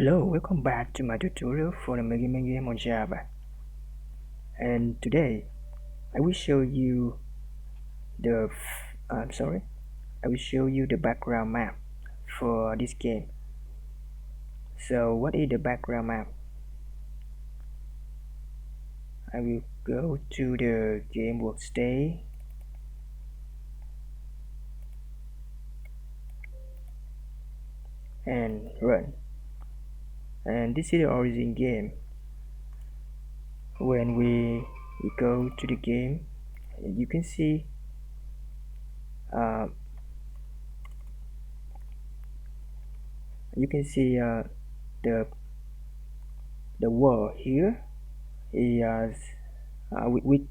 Hello, welcome back to my tutorial for the Megaman game on Java. And today, I will show you I'm sorry, I will show you the background map for this game. So, what is the background map? I will go to the game workspace and run. And this is the origin game. When we go to the game, you can see uh, the world here is with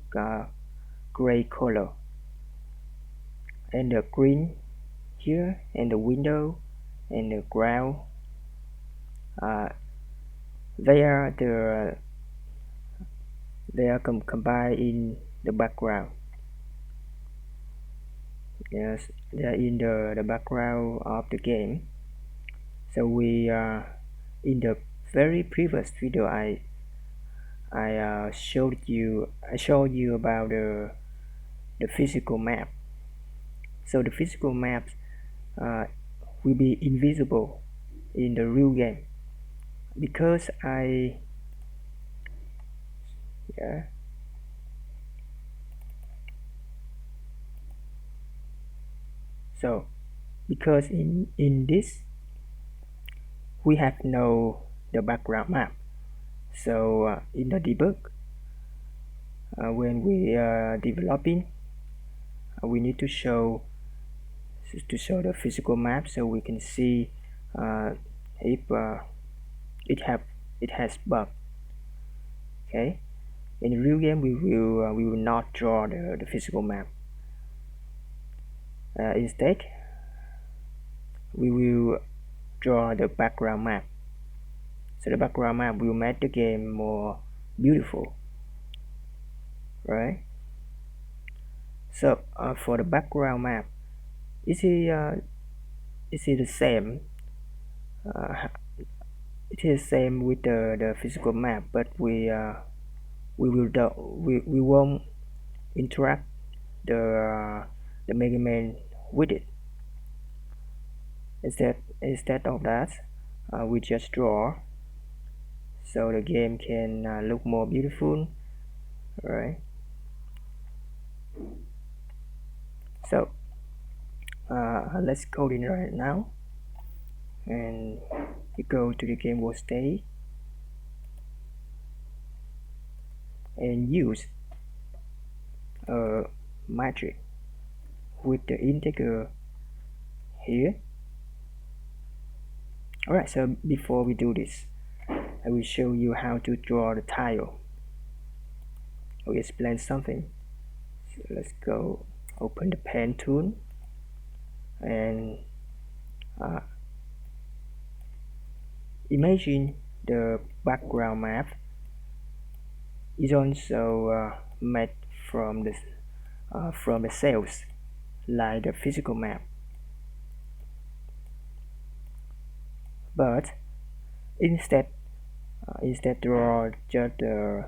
gray color, and the green here, and the window and the ground, uh, they are combined in the background. Yes, they are in the background of the game. So we in the very previous video, I showed you about the physical map. So the physical maps uh, will be invisible in the real game because yeah, so because in this we have no the background map. So in the debug, when we are developing, we need to show the physical map so we can see if it have it has bug. Okay, in the real game we will not draw the physical map. Instead, we will draw the background map. So the background map will make the game more beautiful, right? So for the background map, is it the same? Uh, it is same with the physical map, but we will do, we won't interact the Megaman with it. Instead of that, we just draw so the game can look more beautiful, right? So let's code in right now, and you go to the game workspace and use a matrix with the integer here. Alright, so before we do this, I will show you how to draw the tile. I will explain something. So let's go open the pen tool, and uh, imagine the background map is also made from the cells like the physical map, but instead draw just the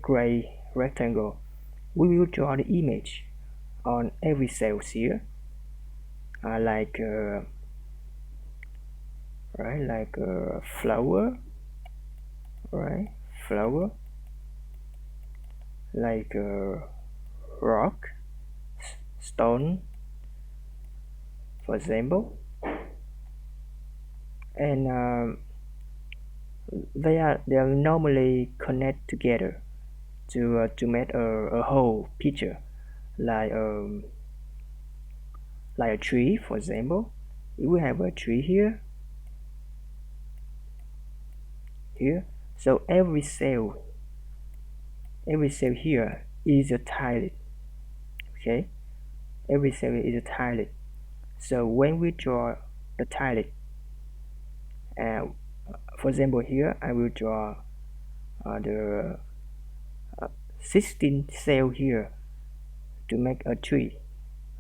gray rectangle. We will draw the image on every cells here, like right, like a flower, right, flower, like a rock, stone, for example, and they are normally connect together to make a whole picture, like like a tree, for example. If we have a tree here, so every cell here is a tile. Okay, every cell is a tile. So when we draw the tile, uh, for example here I will draw the 16 cell here to make a tree.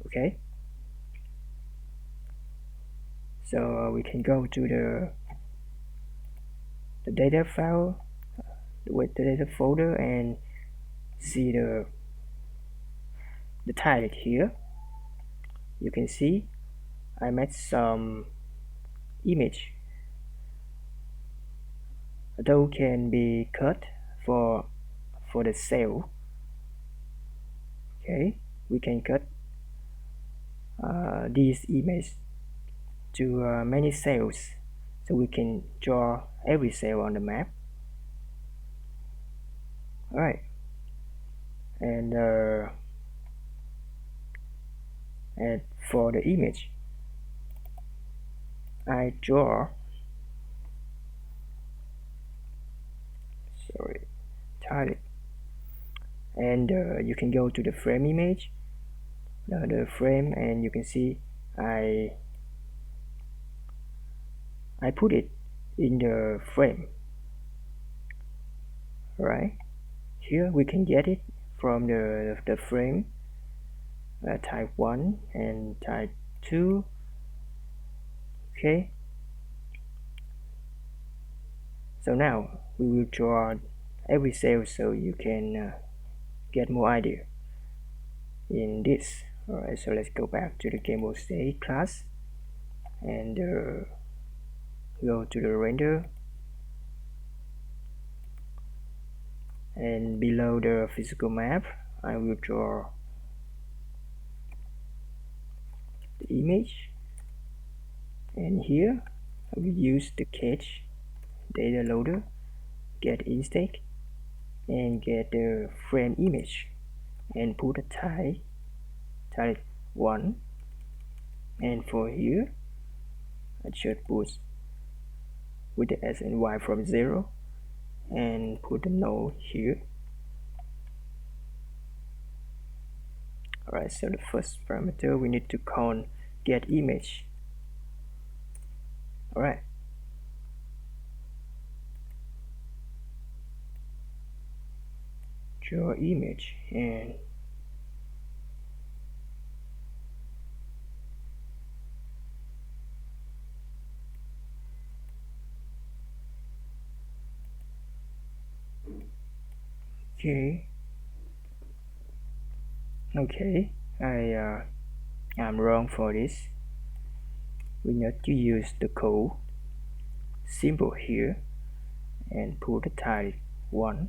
Okay, So we can go to the data file with the data folder and see the title here. You can see I made some image. Those can be cut for the cell. Okay, we can cut these images to many cells, so we can draw every cell on the map. All right, and for the image, I draw. Sorry, title, and you can go to the frame image, the frame, and you can see I put it in the frame. Right here we can get it from the frame, type 1 and type 2. Okay, so now we will draw every cell so you can get more idea in this. Alright, so let's go back to the GameWorks class and go to the render, and below the physical map I will draw the image, and here I will use the cache data loader, get instance, and get the frame image and put a type 1, and for here I should put with the s and y from 0 and put the node here. Alright, so the first parameter we need to call get image. Alright, draw image, and okay, I'm wrong for this. We need to use the code symbol here and put the type 1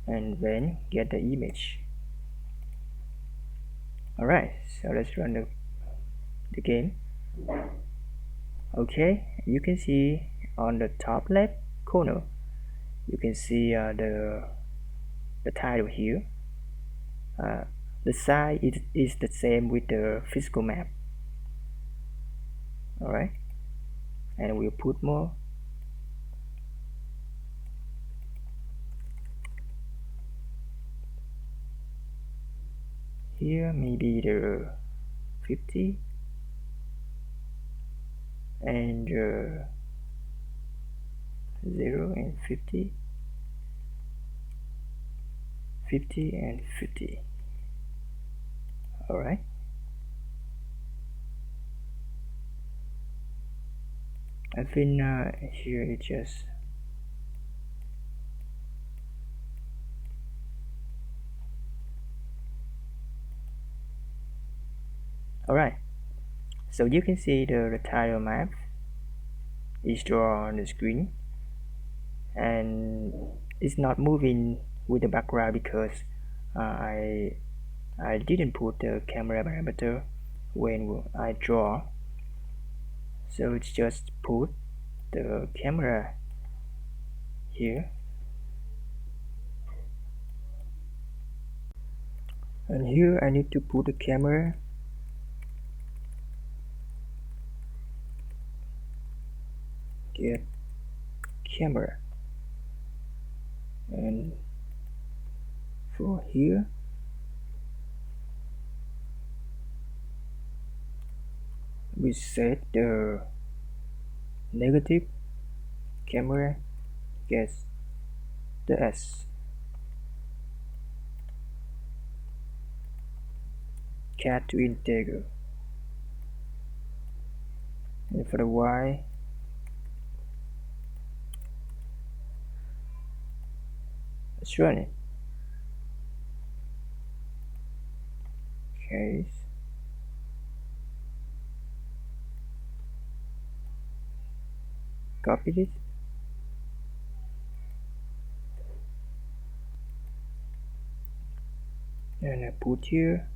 and then get the image. Alright, so let's run the game. Okay, you can see on the top left corner you can see the title here. The size is the same with the physical map. Alright, and we'll put more. Here maybe the 50 and 0 and 50, 50 and 50. Alright, I think here it just alright, so you can see the tile map is drawn on the screen, and it's not moving with the background because I didn't put the camera parameter when I draw, so it's just put the camera here, and here I need to put the camera, get camera, and for here we set the negative camera, gets the S, cat to integer. And for the y, let's run it. Okay, copy it and I put here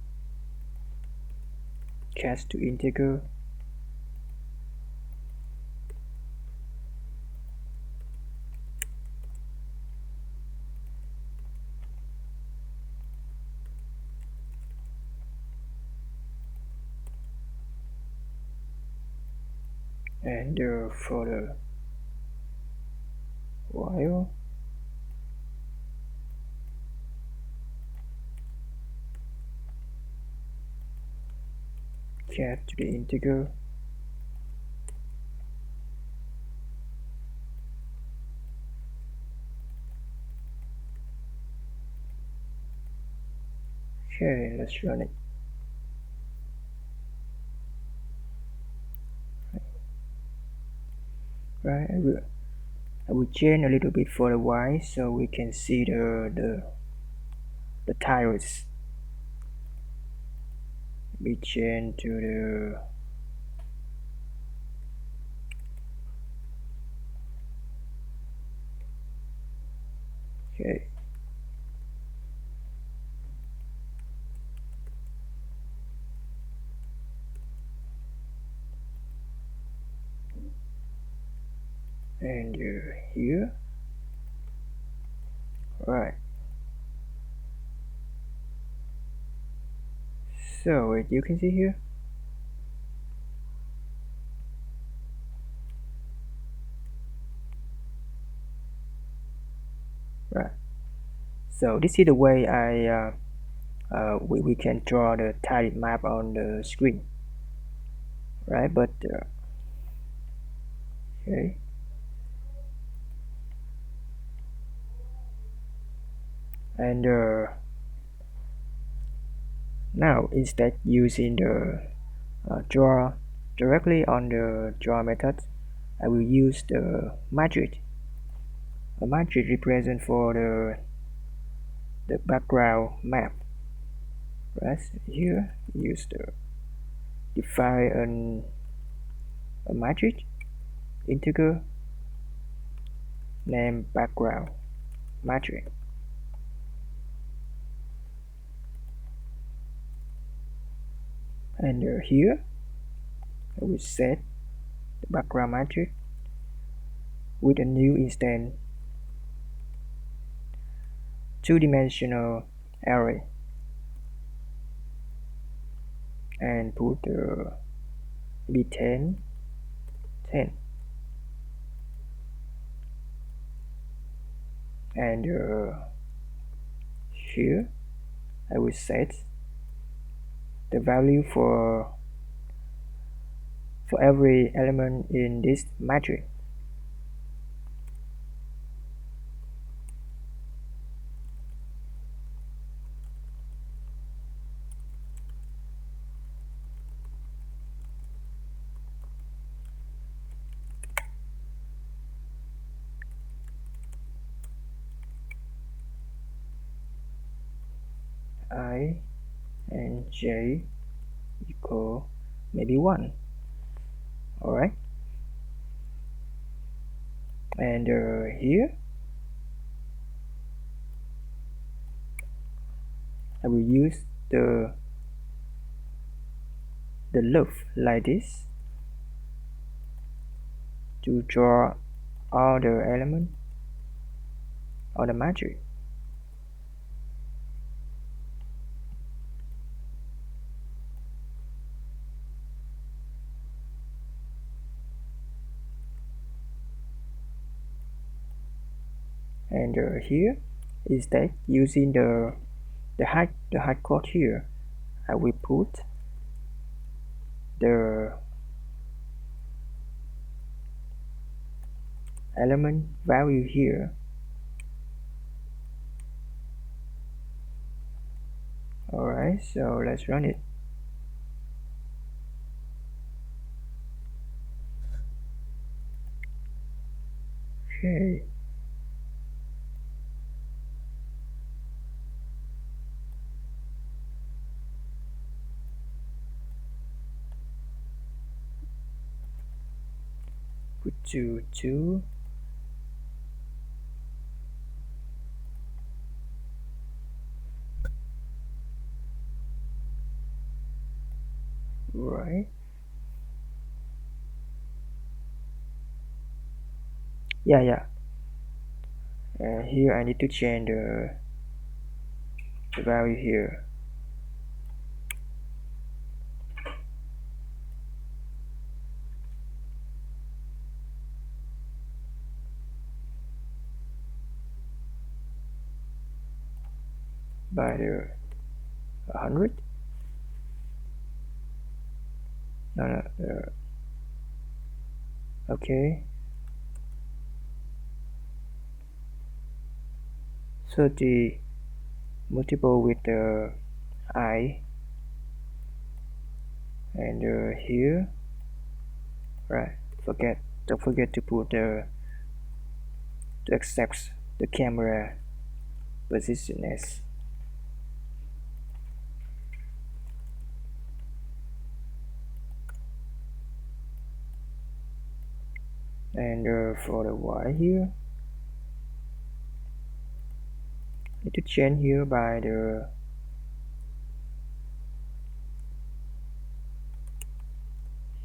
cast to integer, and for the while cast to the integer, okay, let's run it. Right, I will change a little bit for the y so we can see the tiles. We change to the okay, and here, right. So you can see here, right. So this is the way we can draw the tiled map on the screen, right? But okay, and now instead using the draw directly on the draw method, I will use the matrix. A matrix represent for the background map, right? Here use the define a matrix integer name background matrix, and here I will set the background matrix with a new instance two-dimensional array and put maybe 10 10 and here I will set the value for every element in this matrix. I and j equal maybe 1. Alright, and here I will use the loop like this to draw all the elements of the matrix. And here is that using the hard code here, I will put the element value here. Alright, so let's run it. Okay, put two, right? Yeah, yeah. And here I need to change the value here by the 100. No, no. Okay. 30 multiple with the I, and here, right? Forget. Don't forget to put the to accept the camera position as, and for the Y here, need to change here by the,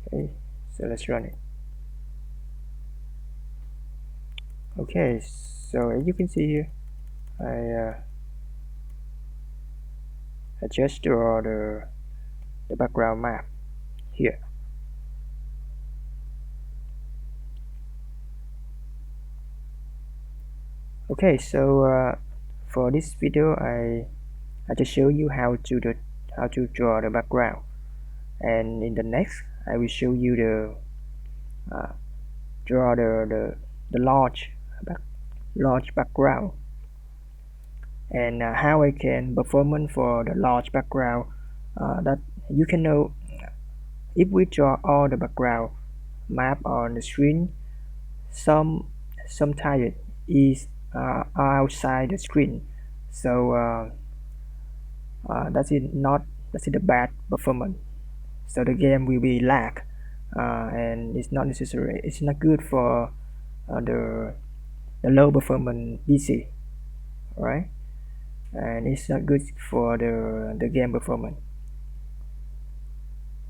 okay. So let's run it. Okay, so as you can see here, I just draw the background map here. Okay, so for this video, I just show you how to draw the background, and in the next, I will show you the draw the large background, and how I can performance for the large background, that you can know if we draw all the background map on the screen, some tile is outside the screen, so that's it the bad performance, so the game will be lag, and it's not necessary, it's not good for the low performance PC, right? And it's not good for the game performance.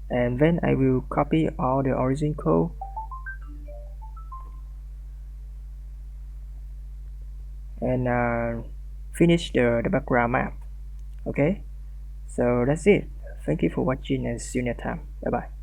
And then I will copy all the origin code and finish the background map. Okay, so that's it. Thank you for watching and see you next time. Bye bye.